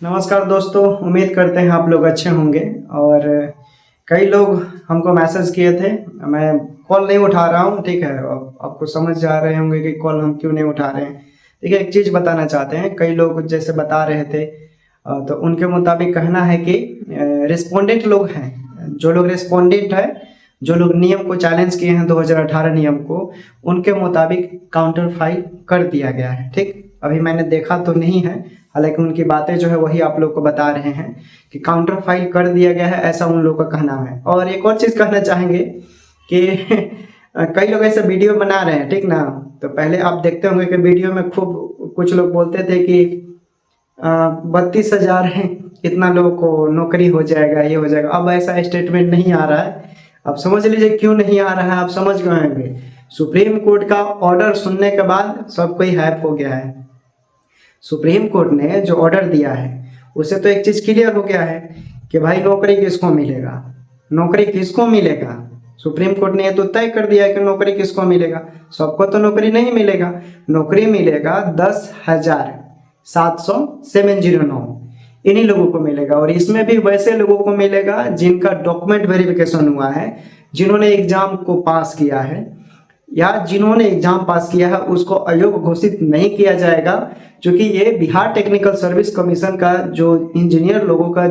नमस्कार दोस्तों, उम्मीद करते हैं आप लोग अच्छे होंगे। और कई लोग हमको मैसेज किए थे। मैं कॉल नहीं उठा रहा हूं, ठीक है। आपको समझ जा रहे होंगे कि कॉल हम क्यों नहीं उठा रहे हैं। देखिए, एक चीज़ बताना चाहते हैं। कई लोग जैसे बता रहे थे, तो उनके मुताबिक कहना है कि रिस्पोंडेंट लोग हैं, जो लोग रिस्पोंडेंट है, जो लोग नियम को चैलेंज किए हैं 2018 नियम को, उनके मुताबिक काउंटर फाइल कर दिया गया है। ठीक, अभी मैंने देखा तो नहीं है, हालांकि उनकी बातें जो है वही आप लोग को बता रहे हैं कि काउंटर फाइल कर दिया गया है, ऐसा उन लोग का कहना है। और एक और चीज़ कहना चाहेंगे कि कई लोग ऐसे वीडियो बना रहे हैं, ठीक ना। तो पहले आप देखते होंगे कि वीडियो में खूब कुछ लोग बोलते थे कि 32,000 है, इतना लोगों को नौकरी हो जाएगा, ये हो जाएगा। अब ऐसा स्टेटमेंट नहीं आ रहा है। अब समझ लीजिए क्यों नहीं आ रहा है, आप समझ गए होंगे। सुप्रीम कोर्ट का ऑर्डर सुनने के बाद सब कोई हैप हो गया है। सुप्रीम कोर्ट ने जो ऑर्डर दिया है उससे तो एक चीज़ क्लियर हो गया है कि भाई नौकरी किसको मिलेगा, नौकरी किसको मिलेगा। सुप्रीम कोर्ट ने ये तो तय कर दिया है कि नौकरी किसको मिलेगा। सबको तो नौकरी नहीं मिलेगा। नौकरी मिलेगा 10,709 इन्हीं लोगों को मिलेगा। और इसमें भी वैसे लोगों को मिलेगा जिनका डॉक्यूमेंट वेरिफिकेशन हुआ है, जिन्होंने एग्जाम को पास किया है, या जिन्होंने एग्जाम पास किया है उसको अयोग्य घोषित नहीं किया जाएगा। क्योंकि ये बिहार टेक्निकल सर्विस कमीशन का जो इंजीनियर लोगों का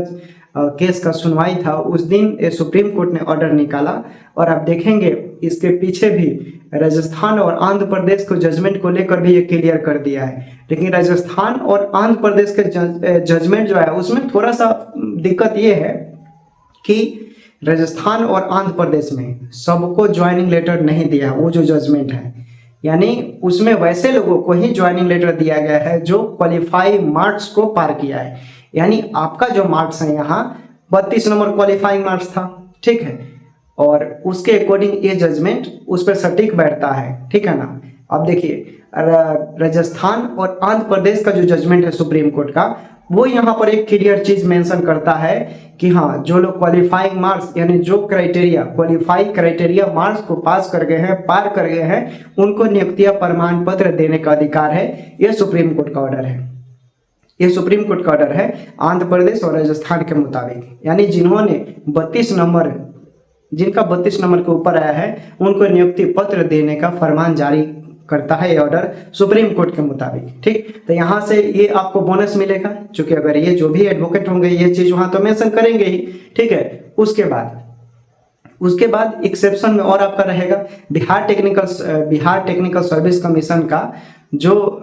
केस का सुनवाई था, उस दिन सुप्रीम कोर्ट ने ऑर्डर निकाला। और आप देखेंगे इसके पीछे भी राजस्थान और आंध्र प्रदेश को जजमेंट को लेकर भी ये क्लियर कर दिया है। लेकिन राजस्थान और आंध्र प्रदेश के जजमेंट जो है उसमें थोड़ा सा दिक्कत ये है कि राजस्थान और आंध्र प्रदेश में सबको ज्वाइनिंग लेटर नहीं दिया, वो जो जजमेंट है, यानी उसमें वैसे लोगों को ही ज्वाइनिंग लेटर दिया गया है जो क्वालिफाइंग मार्क्स को पार किया है। यानी आपका जो मार्क्स है यहाँ 32 नंबर क्वालिफाइंग मार्क्स था, ठीक है, और उसके अकॉर्डिंग ये जजमेंट उस पर सटीक बैठता है, ठीक है ना। अब देखिए, राजस्थान और आंध्र प्रदेश का जो जजमेंट है सुप्रीम कोर्ट का, वो यहाँ पर एक क्लियर चीज मेंशन करता है कि हाँ, जो लोग क्वालिफाइंग मार्क्स यानी जो क्राइटेरिया क्वालिफाई क्राइटेरिया मार्क्स को पास कर गए हैं, पार कर गए हैं, उनको नियुक्तियां प्रमाण पत्र देने का अधिकार है। ये सुप्रीम कोर्ट का ऑर्डर है। ये सुप्रीम कोर्ट का ऑर्डर है आंध्र प्रदेश और राजस्थान के मुताबिक। यानी जिन्होंने 32 नंबर जिनका 32 नंबर के ऊपर आया है उनको नियुक्ति पत्र देने का फरमान जारी करता है ये ऑर्डर सुप्रीम कोर्ट के मुताबिक। ठीक, तो यहाँ से ये आपको बोनस मिलेगा, क्योंकि अगर ये जो भी एडवोकेट होंगे ये चीज वहां तो मेंशन करेंगे ही, ठीक है। उसके बाद एक्सेप्शन में और आपका रहेगा बिहार टेक्निकल सर्विस कमीशन का जो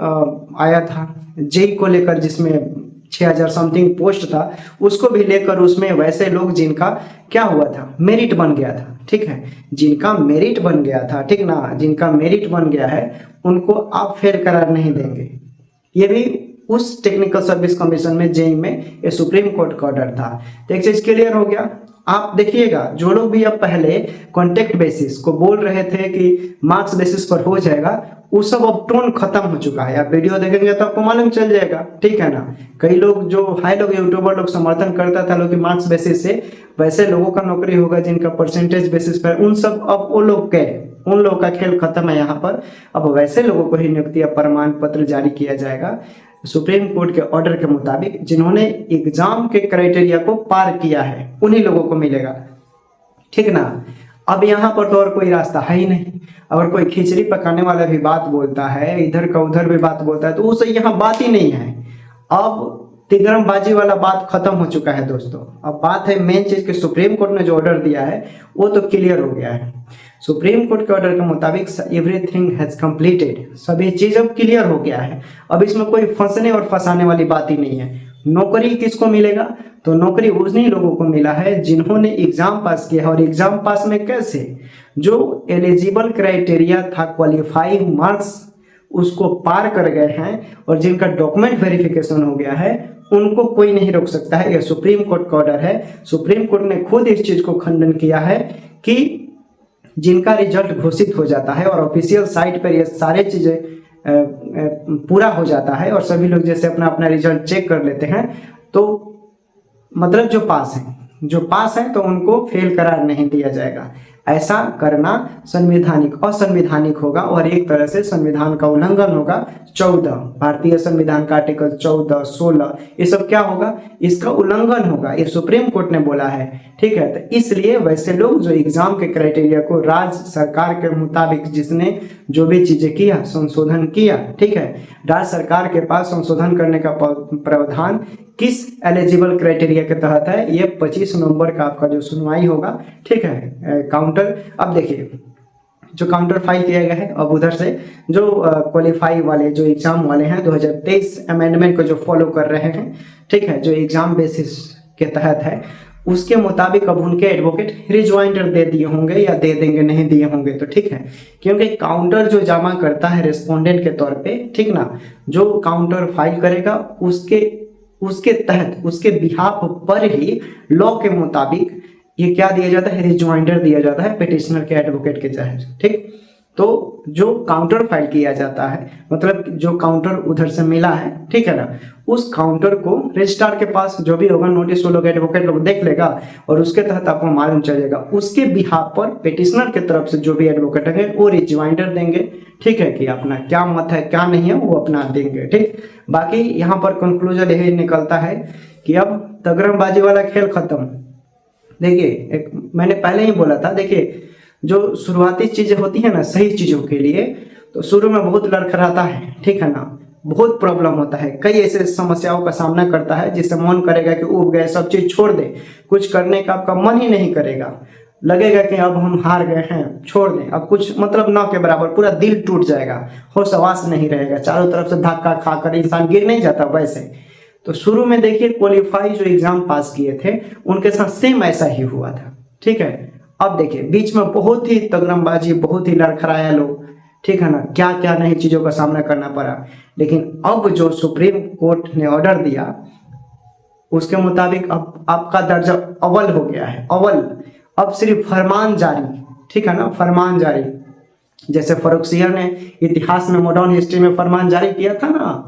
आया था जेई को लेकर, जिसमें 6,000 समथिंग पोस्ट था, उसको भी लेकर उसमें वैसे लोग जिनका क्या हुआ था, मेरिट बन गया था, ठीक है, जिनका मेरिट बन गया था, ठीक ना, जिनका मेरिट बन गया है उनको आप फेल करार नहीं देंगे। ये भी उस टेक्निकल सर्विस कमीशन में जेई में ये सुप्रीम कोर्ट का ऑर्डर था। तो एक चीज क्लियर हो गया। आप देखिएगा, जो लोग भी अब पहले कॉन्टेक्ट बेसिस को बोल रहे थे कि मार्क्स बेसिस पर हो जाएगा, वो सब अब टोन खत्म हो चुका है। आप वीडियो देखेंगे तो आपको मालूम चल जाएगा, ठीक है ना। कई लोग जो हाई लोग यूट्यूबर लोग समर्थन करता था लोग कि मार्क्स बेसिस से वैसे लोगों का नौकरी होगा जिनका परसेंटेज बेसिस पर, उन सब अब वो लोग गए, उन लोगों का खेल खत्म है यहाँ पर। अब वैसे लोगों को ही नियुक्ति प्रमाण पत्र जारी किया जाएगा सुप्रीम कोर्ट के ऑर्डर के मुताबिक, जिन्होंने एग्जाम के क्राइटेरिया को पार किया है उन्हीं लोगों को मिलेगा, ठीक ना। अब यहाँ पर तो और कोई रास्ता है ही नहीं। अगर कोई खिचड़ी पकाने वाला भी बात बोलता है, इधर का उधर भी बात बोलता है, तो उसे यहाँ बात ही नहीं है। अब तिगरमबाजी वाला बात खत्म हो चुका है दोस्तों। अब बात है मेन चीज कि सुप्रीम कोर्ट ने जो ऑर्डर दिया है वो तो क्लियर हो गया है। सुप्रीम कोर्ट के ऑर्डर के मुताबिक एवरीथिंग हैज कंप्लीटेड, सभी चीज अब क्लियर हो गया है। अब इसमें कोई फंसने और फंसाने वाली बात ही नहीं है। नौकरी किसको मिलेगा, तो नौकरी उन्हीं लोगों को मिला है जिन्होंने एग्जाम पास किया है। और एग्जाम पास में कैसे, जो एलिजिबल क्राइटेरिया था क्वालिफाइंग मार्क्स उसको पार कर गए हैं और जिनका डॉक्यूमेंट वेरिफिकेशन हो गया है, उनको कोई नहीं रोक सकता है। यह सुप्रीम कोर्ट का ऑर्डर है। सुप्रीम कोर्ट ने खुद इस चीज को खंडन किया है कि जिनका रिजल्ट घोषित हो जाता है और ऑफिशियल साइट पर ये सारे चीजें पूरा हो जाता है और सभी लोग जैसे अपना अपना रिजल्ट चेक कर लेते हैं, तो मतलब जो पास हैं तो उनको फेल करार नहीं दिया जाएगा। ऐसा करना संवैधानिक असंवैधानिक होगा और एक तरह से संविधान का उल्लंघन होगा। 14 भारतीय संविधान का आर्टिकल 14, 16 ये सब क्या होगा, इसका उल्लंघन होगा, ये सुप्रीम कोर्ट ने बोला है। ठीक है, तो इसलिए वैसे लोग जो एग्जाम के क्राइटेरिया को राज्य सरकार के मुताबिक जिसने जो भी चीजें किया संशोधन किया, ठीक है, राज्य सरकार के पास संशोधन करने का प्रावधान किस एलिजिबल क्राइटेरिया के तहत है, ये 25 नवंबर का आपका जो सुनवाई होगा। ठीक है, काउंटर अब देखिए जो काउंटर फाइल किया गया है, अब उधर से जो क्वालिफाई वाले जो एग्जाम वाले हैं 2023 अमेंडमेंट को जो फॉलो कर रहे हैं, ठीक है, जो एग्जाम बेसिस के तहत है उसके मुताबिक अब उनके एडवोकेट रिज्वाइंडर दे दिए होंगे या दे देंगे, नहीं दिए होंगे तो ठीक है, क्योंकि काउंटर जो जमा करता है रेस्पोंडेंट के तौर पे, ठीक ना, जो काउंटर फाइल करेगा उसके तहत उसके बिहाफ पर ही लॉ के मुताबिक ये क्या दिया जाता है, रिज्वाइंडर दिया जाता है पिटिशनर के एडवोकेट के तहत। ठीक, तो जो काउंटर फाइल किया जाता है मतलब जो काउंटर उधर से मिला है, ठीक है ना, उस काउंटर को रजिस्ट्रार के पास जो भी होगा नोटिस वो लोग एडवोकेट लोग देख लेगा और उसके तहत आपको मालूम चलेगा। उसके बिहाफ पर पिटिशनर की तरफ से जो भी एडवोकेट है वो रिज्वाइंडर देंगे, ठीक है, कि अपना क्या मत है क्या नहीं है वो अपना देंगे। ठीक, बाकी यहाँ पर कंक्लूजन यही निकलता है कि अब तगरमबाजी वाला खेल खत्म। देखिए एक मैंने पहले ही बोला था, देखिए जो शुरुआती चीजें होती है ना सही चीजों के लिए, तो शुरू में बहुत लड़खड़ाता है, ठीक है ना, बहुत प्रॉब्लम होता है, कई ऐसे समस्याओं का सामना करता है जिससे मन करेगा कि उब गए सब चीज छोड़ दे, कुछ करने का आपका मन ही नहीं करेगा, लगेगा कि अब हम हार गए हैं छोड़ दें, अब कुछ मतलब ना के बराबर, पूरा दिल टूट जाएगा, होश हवास नहीं रहेगा, चारों तरफ से धक्का खाकर इंसान गिर नहीं जाता वैसे। तो शुरू में देखिए क्वालिफाई जो एग्जाम पास किए थे उनके साथ सेम ऐसा ही हुआ था। ठीक है, अब देखिए बीच में बहुत ही तगरमबाजी, बहुत ही लड़खड़ाया लोग, ठीक है ना, क्या क्या नई चीजों का सामना करना पड़ा। लेकिन अब जो सुप्रीम कोर्ट ने ऑर्डर दिया उसके मुताबिक अब आपका दर्जा अव्वल हो गया है, अव्वल। अब सिर्फ फरमान जारी, ठीक है ना, फरमान जारी, जैसे फर्रुखसियर ने इतिहास में मॉडर्न हिस्ट्री में फरमान जारी किया था ना,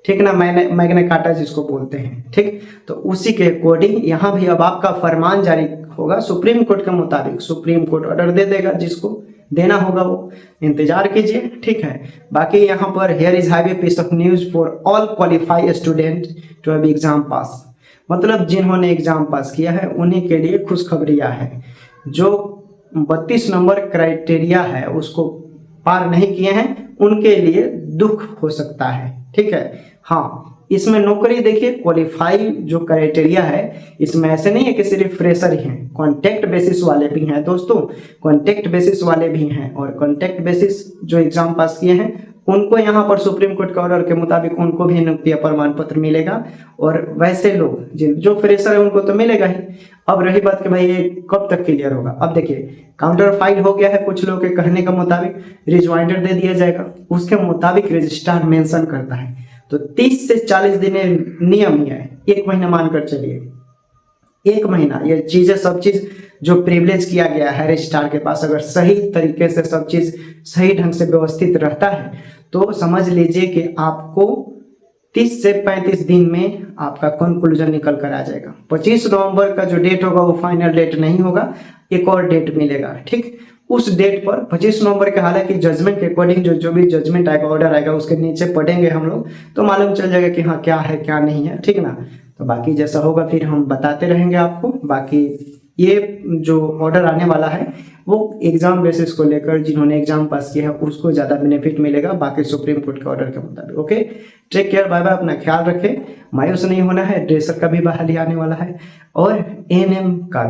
ठीक ना, मैग्ना कार्टा जिसको बोलते हैं। ठीक, तो उसी के अकॉर्डिंग यहाँ भी अब आपका फरमान जारी होगा सुप्रीम कोर्ट के मुताबिक। सुप्रीम कोर्ट ऑर्डर दे देगा, जिसको देना होगा वो इंतजार कीजिए। ठीक है, बाकी यहाँ पर here is have a piece of news for all qualified student to have exam pass, मतलब जिन्होंने एग्जाम पास किया है उन्हीं के लिए खुशखबरियाँ है। जो 32 नंबर क्राइटेरिया है उसको पार नहीं किए हैं उनके लिए दुख हो सकता है। ठीक है, हाँ, इसमें नौकरी देखिए क्वालिफाई जो क्राइटेरिया है इसमें ऐसे नहीं है कि सिर्फ फ्रेशर ही हैं, कॉन्टेक्ट बेसिस वाले भी हैं दोस्तों, कॉन्टेक्ट बेसिस वाले भी हैं, और कॉन्टेक्ट बेसिस जो एग्जाम पास किए हैं उनको यहाँ पर सुप्रीम कोर्ट के ऑर्डर के मुताबिक उनको भी नियुक्ति प्रमाण पत्र मिलेगा, और वैसे लोग जो फ्रेशर है उनको तो मिलेगा ही। अब रही बात कि भाई ये कब तक क्लियर होगा, अब देखिए काउंटर फाइल हो गया है, कुछ लोग के कहने के मुताबिक रिज्वाइंडर दे दिया जाएगा, उसके मुताबिक रजिस्ट्रार मेंशन करता है, तो 30 से 40 दिन नियम ही है, 1 महीना मानकर चलिए, 1 महीना ये चीजें सब चीज जो प्रिविलेज किया गया है रजिस्ट्रार के पास, अगर सही तरीके से सब चीज सही ढंग से व्यवस्थित रहता है तो समझ लीजिए कि आपको 30 से 35 दिन में आपका कंक्लूजन निकल कर आ जाएगा। 25 नवंबर का जो डेट होगा वो फाइनल डेट नहीं होगा, एक और डेट मिलेगा। ठीक, उस डेट पर 25 नवंबर के हालांकि जजमेंट के अकॉर्डिंग जो भी जजमेंट आएगा, ऑर्डर आएगा, उसके नीचे पढ़ेंगे हम लोग तो मालूम चल जाएगा कि हाँ क्या है क्या नहीं है। ठीक ना, तो बाकी जैसा होगा फिर हम बताते रहेंगे आपको। बाकी ये जो ऑर्डर आने वाला है वो एग्जाम बेसिस को लेकर जिन्होंने एग्जाम पास किया है उसको ज़्यादा बेनिफिट मिलेगा, बाकी सुप्रीम कोर्ट के ऑर्डर के मुताबिक। Okay, take care, bye bye, अपना ख्याल रखें, मायूस नहीं होना है। ड्रेसर का भी बहाली आने वाला है और एएनएम का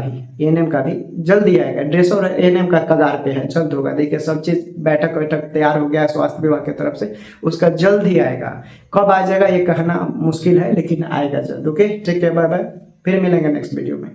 भी जल्दी आएगा। ड्रेसर और एएनएम का कगार पे है, जल्द होगा। देखिए सब चीज़ बैठक वैठक तैयार हो गया है स्वास्थ्य विभाग की तरफ से, उसका जल्द ही आएगा। कब आ जाएगा ये कहना मुश्किल है लेकिन आएगा जल्द। Okay, take care, bye bye, फिर मिलेंगे नेक्स्ट वीडियो में।